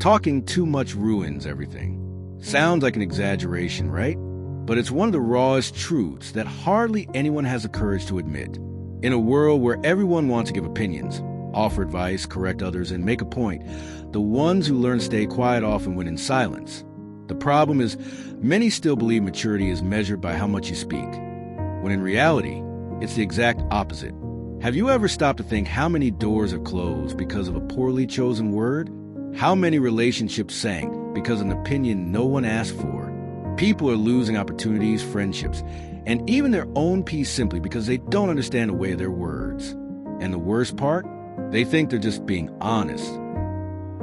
Talking too much ruins everything. Sounds like an exaggeration, right? But it's one of the rawest truths that hardly anyone has the courage to admit. In a world where everyone wants to give opinions, offer advice, correct others, and make a point, the ones who learn to stay quiet often win in silence. The problem is, many still believe maturity is measured by how much you speak, when in reality, it's the exact opposite. Have you ever stopped to think how many doors have closed because of a poorly chosen word? How many relationships sank because of an opinion no one asked for? People are losing opportunities, friendships, and even their own peace simply because they don't understand the weight of their words. And the worst part? They think they're just being honest.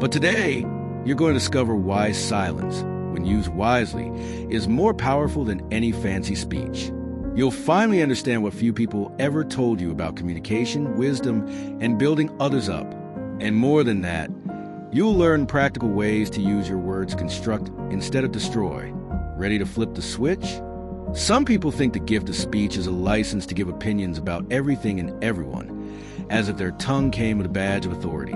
But today, you're going to discover why silence, when used wisely, is more powerful than any fancy speech. You'll finally understand what few people ever told you about communication, wisdom, and building others up. And more than that, you'll learn practical ways to use your words to construct instead of destroy. Ready to flip the switch? Some people think the gift of speech is a license to give opinions about everything and everyone, as if their tongue came with a badge of authority.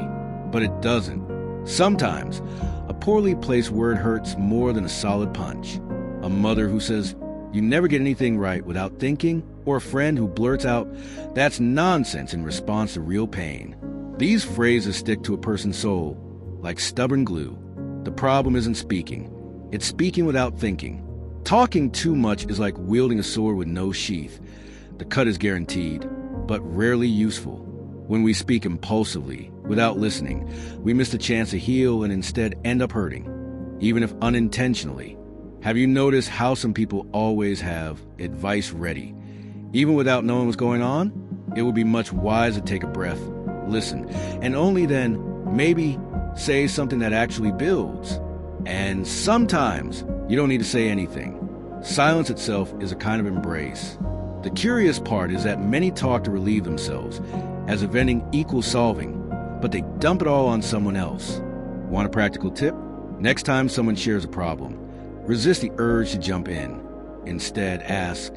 But it doesn't. Sometimes, a poorly placed word hurts more than a solid punch. A mother who says, "You never get anything right without thinking," or a friend who blurts out, "That's nonsense," in response to real pain. These phrases stick to a person's soul like stubborn glue. The problem isn't speaking. It's speaking without thinking. Talking too much is like wielding a sword with no sheath. The cut is guaranteed, but rarely useful. When we speak impulsively, without listening, we miss the chance to heal and instead end up hurting, even if unintentionally. Have you noticed how some people always have advice ready? Even without knowing what's going on, it would be much wiser to take a breath, listen, and only then, maybe, say something that actually builds. And sometimes, you don't need to say anything. Silence itself is a kind of embrace. The curious part is that many talk to relieve themselves, as if venting equals solving, but they dump it all on someone else. Want a practical tip? Next time someone shares a problem, resist the urge to jump in. Instead, ask,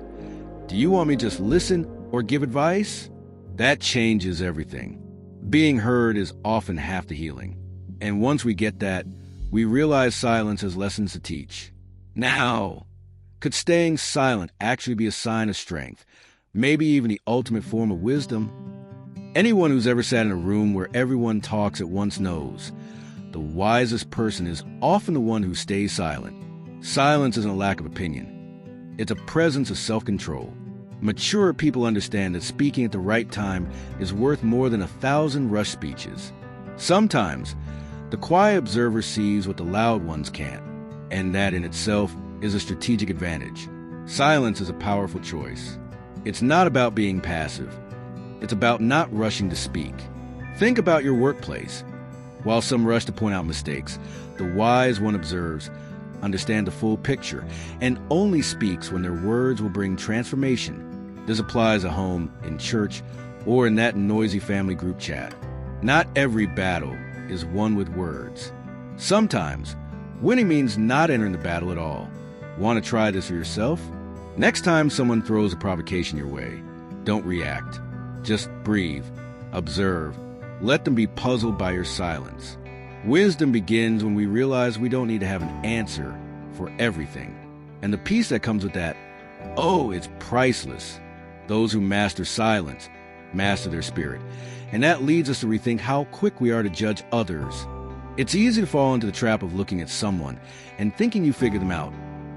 "Do you want me to just listen or give advice?" That changes everything. Being heard is often half the healing. And once we get that, we realize silence has lessons to teach. Now, could staying silent actually be a sign of strength? Maybe even the ultimate form of wisdom? Anyone who's ever sat in a room where everyone talks at once knows the wisest person is often the one who stays silent. Silence isn't a lack of opinion. It's a presence of self-control. Mature people understand that speaking at the right time is worth more than 1,000 rushed speeches. Sometimes, the quiet observer sees what the loud ones can't, and that in itself is a strategic advantage. Silence is a powerful choice. It's not about being passive. It's about not rushing to speak. Think about your workplace. While some rush to point out mistakes, the wise one observes, understands the full picture, and only speaks when their words will bring transformation. This applies at home, in church, or in that noisy family group chat. Not every battle is won with words. Sometimes, winning means not entering the battle at all. Want to try this for yourself? Next time someone throws a provocation your way, don't react. Just breathe, observe, let them be puzzled by your silence. Wisdom begins when we realize we don't need to have an answer for everything. And the peace that comes with that, oh, it's priceless. Those who master silence master their spirit. And that leads us to rethink how quick we are to judge others. It's easy to fall into the trap of looking at someone and thinking you figure them out,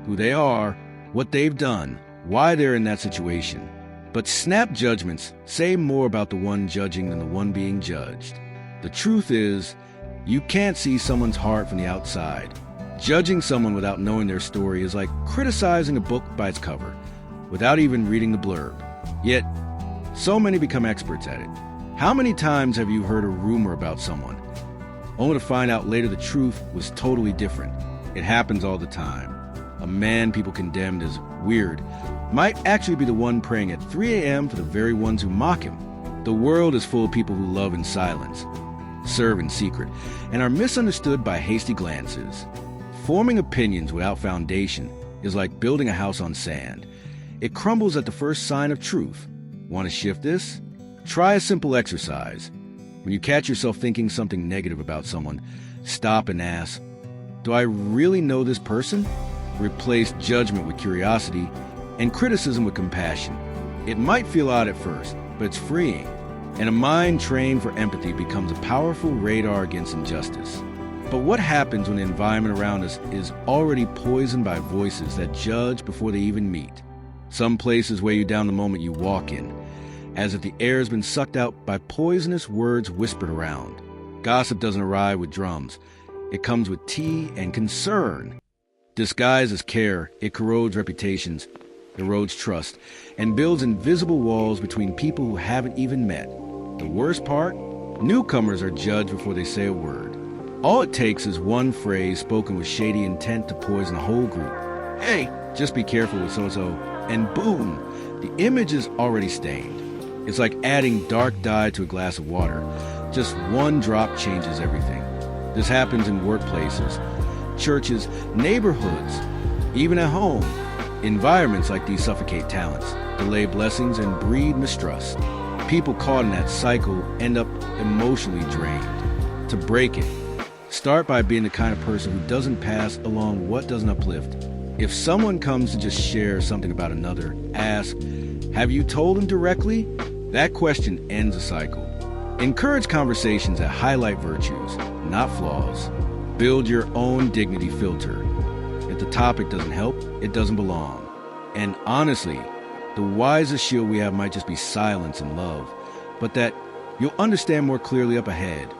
who they are, what they've done, why they're in that situation. But snap judgments say more about the one judging than the one being judged. The truth is, you can't see someone's heart from the outside. Judging someone without knowing their story is like criticizing a book by its cover, without even reading the blurb. Yet, so many become experts at it. How many times have you heard a rumor about someone, only to find out later the truth was totally different? It happens all the time. A man people condemned as weird might actually be the one praying at 3 a.m. for the very ones who mock him. The world is full of people who love in silence, serve in secret, and are misunderstood by hasty glances. Forming opinions without foundation is like building a house on sand. It crumbles at the first sign of truth. Want to shift this? Try a simple exercise. When you catch yourself thinking something negative about someone, Stop and ask, do I really know this person? Replace judgment with curiosity and criticism with compassion. It might feel odd at first, but it's freeing. And a mind trained for empathy becomes a powerful radar against injustice. But what happens when the environment around us is already poisoned by voices that judge before they even meet? Some places weigh you down the moment you walk in, as if the air has been sucked out by poisonous words whispered around. Gossip doesn't arrive with drums. It comes with tea and concern. Disguised as care, it corrodes reputations, erodes trust, and builds invisible walls between people who haven't even met. The worst part? Newcomers are judged before they say a word. All it takes is one phrase spoken with shady intent to poison a whole group. Hey, just be careful with so-and-so, and boom, the image is already stained. It's like adding dark dye to a glass of water. Just one drop changes everything. This happens in workplaces, churches, neighborhoods, even at home. Environments like these suffocate talents, delay blessings, and breed mistrust. People caught in that cycle end up emotionally drained. To break it, start by being the kind of person who doesn't pass along what doesn't uplift. If someone comes to just share something about another, ask, have you told them directly? That question ends a cycle. Encourage conversations that highlight virtues, not flaws. Build your own dignity filter. If the topic doesn't help, it doesn't belong. And honestly, the wisest shield we have might just be silence and love, but that you'll understand more clearly up ahead.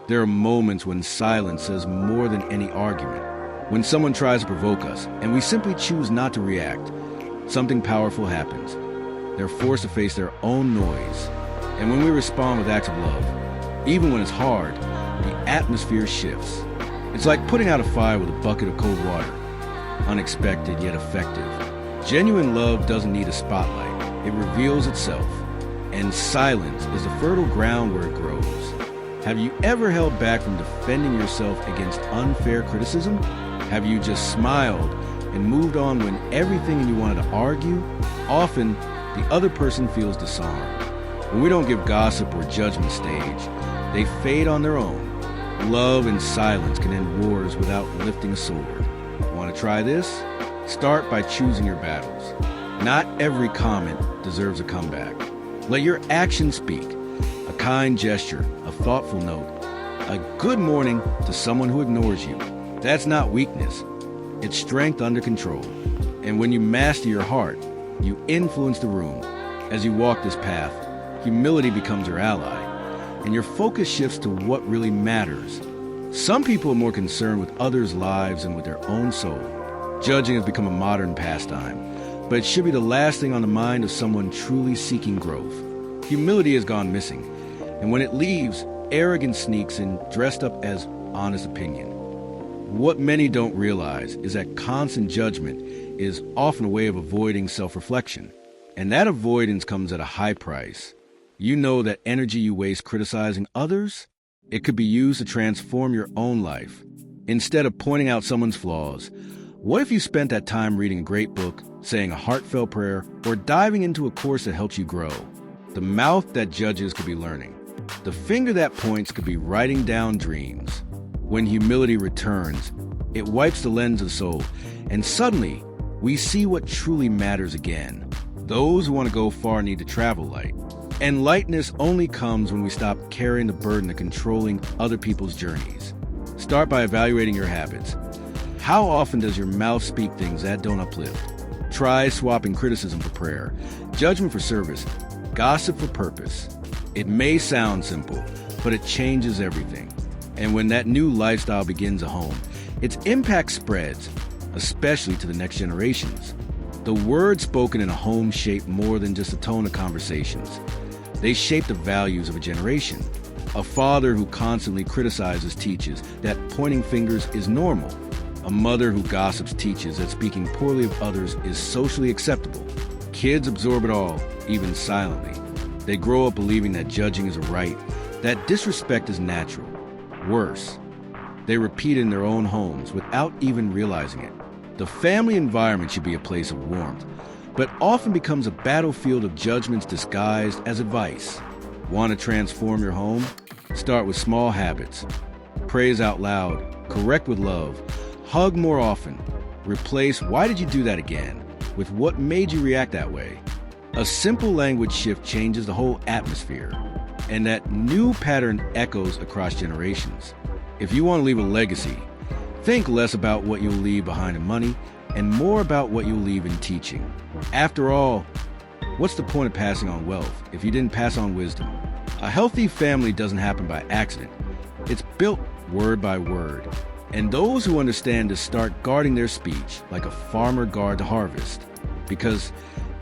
There are moments when silence says more than any argument. When someone tries to provoke us, and we simply choose not to react, something powerful happens. They're forced to face their own noise. And when we respond with acts of love, even when it's hard, the atmosphere shifts. It's like putting out a fire with a bucket of cold water. Unexpected yet effective. Genuine love doesn't need a spotlight. It reveals itself. And silence is the fertile ground where it grows. Have you ever held back from defending yourself against unfair criticism? Have you just smiled and moved on when everything you wanted to argue? Often, the other person feels disarmed. When we don't give gossip or judgment stage, they fade on their own. Love and silence can end wars without lifting a sword. Want to try this? Start by choosing your battles. Not every comment deserves a comeback. Let your actions speak. A kind gesture, a thoughtful note, a good morning to someone who ignores you. That's not weakness. It's strength under control. And when you master your heart, you influence the room. As you walk this path, humility becomes your ally, and your focus shifts to what really matters. Some people are more concerned with others' lives than with their own soul. Judging has become a modern pastime, but it should be the last thing on the mind of someone truly seeking growth. Humility has gone missing, and when it leaves, arrogance sneaks in dressed up as honest opinion. What many don't realize is that constant judgment is often a way of avoiding self-reflection, and that avoidance comes at a high price. You know that energy you waste criticizing others, it could be used to transform your own life. Instead of pointing out someone's flaws, what if you spent that time reading a great book, saying a heartfelt prayer, or diving into a course that helps you grow? The mouth that judges could be learning. The finger that points could be writing down dreams. When humility returns, it wipes the lens of the soul, and suddenly, we see what truly matters again. Those who want to go far need to travel light. And lightness only comes when we stop carrying the burden of controlling other people's journeys. Start by evaluating your habits. How often does your mouth speak things that don't uplift? Try swapping criticism for prayer, judgment for service, gossip for purpose. It may sound simple, but it changes everything. And when that new lifestyle begins at home, its impact spreads, especially to the next generations. The words spoken in a home shape more than just the tone of conversations. They shape the values of a generation. A father who constantly criticizes teaches that pointing fingers is normal. A mother who gossips teaches that speaking poorly of others is socially acceptable. Kids absorb it all, even silently. They grow up believing that judging is a right, that disrespect is natural. Worse, they repeat it in their own homes without even realizing it. The family environment should be a place of warmth, but often becomes a battlefield of judgments disguised as advice. Want to transform your home? Start with small habits. praise out loud, correct with love, hug more often, replace "why did you do that again" with "what made you react that way." A simple language shift changes the whole atmosphere, and that new pattern echoes across generations. If you want to leave a legacy, think less about what you'll leave behind in money and more about what you'll leave in teaching. After all, what's the point of passing on wealth if you didn't pass on wisdom? A healthy family doesn't happen by accident. It's built word by word. And those who understand this start guarding their speech like a farmer guard the harvest. Because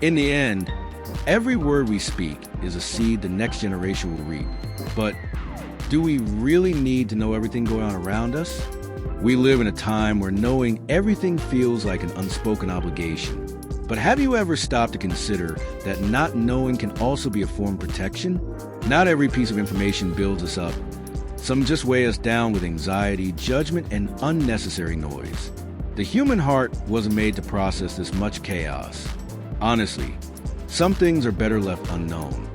in the end, every word we speak is a seed the next generation will reap. But do we really need to know everything going on around us? We live in a time where knowing everything feels like an unspoken obligation. But have you ever stopped to consider that not knowing can also be a form of protection? Not every piece of information builds us up. Some just weigh us down with anxiety, judgment, and unnecessary noise. The human heart wasn't made to process this much chaos. Honestly, some things are better left unknown.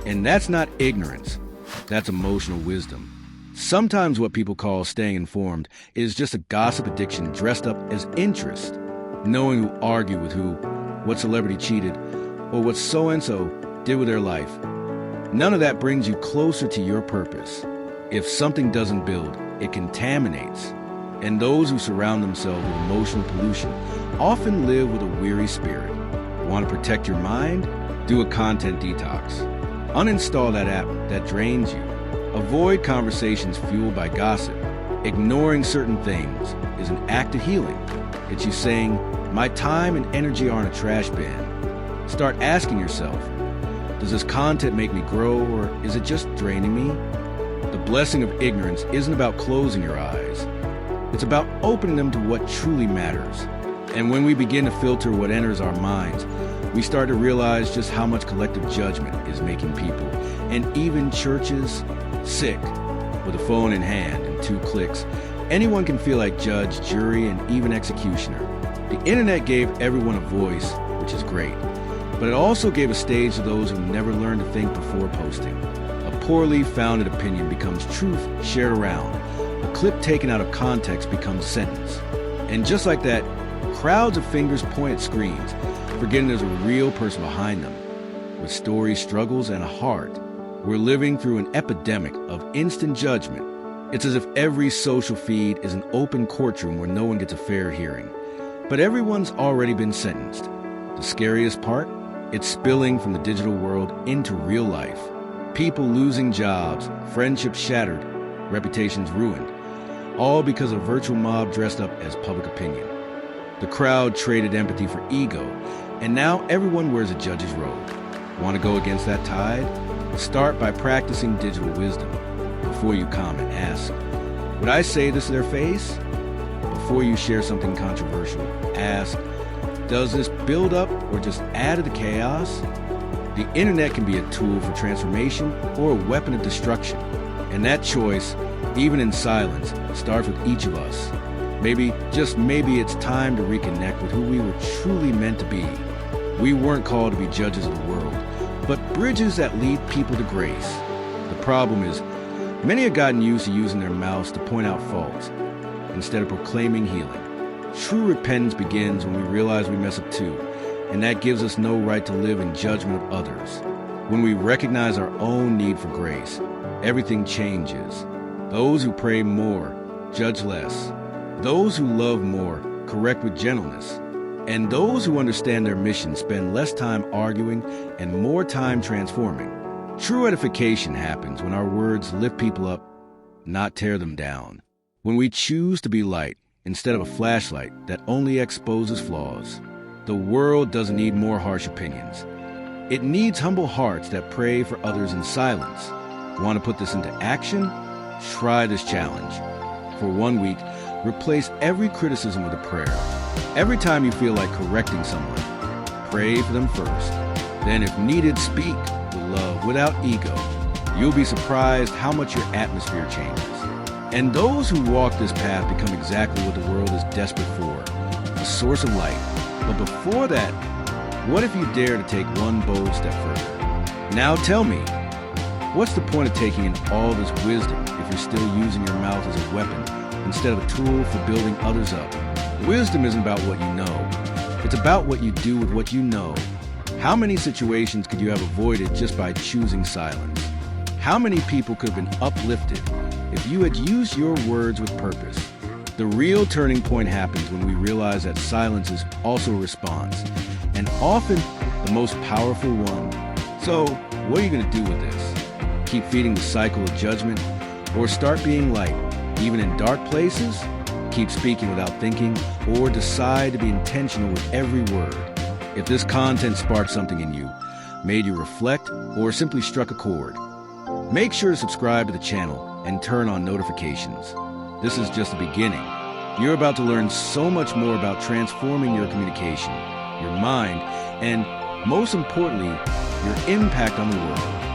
And that's not ignorance. That's emotional wisdom. Sometimes what people call staying informed is just a gossip addiction dressed up as interest. Knowing who argued with who, what celebrity cheated, or what so-and-so did with their life. None of that brings you closer to your purpose. If something doesn't build, it contaminates. And those who surround themselves with emotional pollution often live with a weary spirit. Want to protect your mind? Do a content detox. Uninstall that app that drains you. Avoid conversations fueled by gossip. Ignoring certain things is an act of healing. It's you saying, "My time and energy aren't a trash bin." Start asking yourself, does this content make me grow, or is it just draining me? The blessing of ignorance isn't about closing your eyes. It's about opening them to what truly matters. And when we begin to filter what enters our minds, we start to realize just how much collective judgment is making people, and even churches, sick. With a phone in hand and 2 clicks, anyone can feel like judge, jury, and even executioner. The internet gave everyone a voice, which is great, but it also gave a stage to those who never learned to think before posting. A poorly founded opinion becomes truth shared around. A clip taken out of context becomes sentence. And just like that, crowds of fingers point at screens, forgetting there's a real person behind them, with stories, struggles, and a heart. We're living through an epidemic of instant judgment. It's as if every social feed is an open courtroom where no one gets a fair hearing. But everyone's already been sentenced. The scariest part? It's spilling from the digital world into real life. People losing jobs, friendships shattered, reputations ruined, all because a virtual mob dressed up as public opinion. The crowd traded empathy for ego, and now everyone wears a judge's robe. Want to go against that tide? Start by practicing digital wisdom. Before you comment, ask, would I say this to their face? Before you share something controversial, ask, does this build up or just add to the chaos? The internet can be a tool for transformation or a weapon of destruction. And that choice, even in silence, starts with each of us. Maybe, just maybe, it's time to reconnect with who we were truly meant to be. We weren't called to be judges of the world, but bridges that lead people to grace. The problem is, many have gotten used to using their mouths to point out faults instead of proclaiming healing. True repentance begins when we realize we mess up too, and that gives us no right to live in judgment of others. When we recognize our own need for grace, everything changes. Those who pray more, judge less. Those who love more, correct with gentleness. And those who understand their mission spend less time arguing and more time transforming. True edification happens when our words lift people up, not tear them down. When we choose to be light instead of a flashlight that only exposes flaws. The world doesn't need more harsh opinions. It needs humble hearts that pray for others in silence. Want to put this into action? Try this challenge. For 1 week, replace every criticism with a prayer. Every time you feel like correcting someone, pray for them first. Then, if needed, speak with love, without ego. You'll be surprised how much your atmosphere changes. And those who walk this path become exactly what the world is desperate for, a source of light. But before that, what if you dare to take one bold step further? Now tell me, what's the point of taking in all this wisdom if if you're still using your mouth as a weapon instead of a tool for building others up. Wisdom isn't about what you know. It's about what you do with what you know. How many situations could you have avoided just by choosing silence? How many people could have been uplifted if you had used your words with purpose? The real turning point happens when we realize that silence is also a response, and often the most powerful one. So, what are you going to do with this? Keep feeding the cycle of judgment, or start being light, even in dark places? Keep speaking without thinking, or decide to be intentional with every word. If this content sparked something in you, made you reflect, or simply struck a chord, make sure to subscribe to the channel and turn on notifications. This is just the beginning. You're about to learn so much more about transforming your communication, your mind, and most importantly, your impact on the world.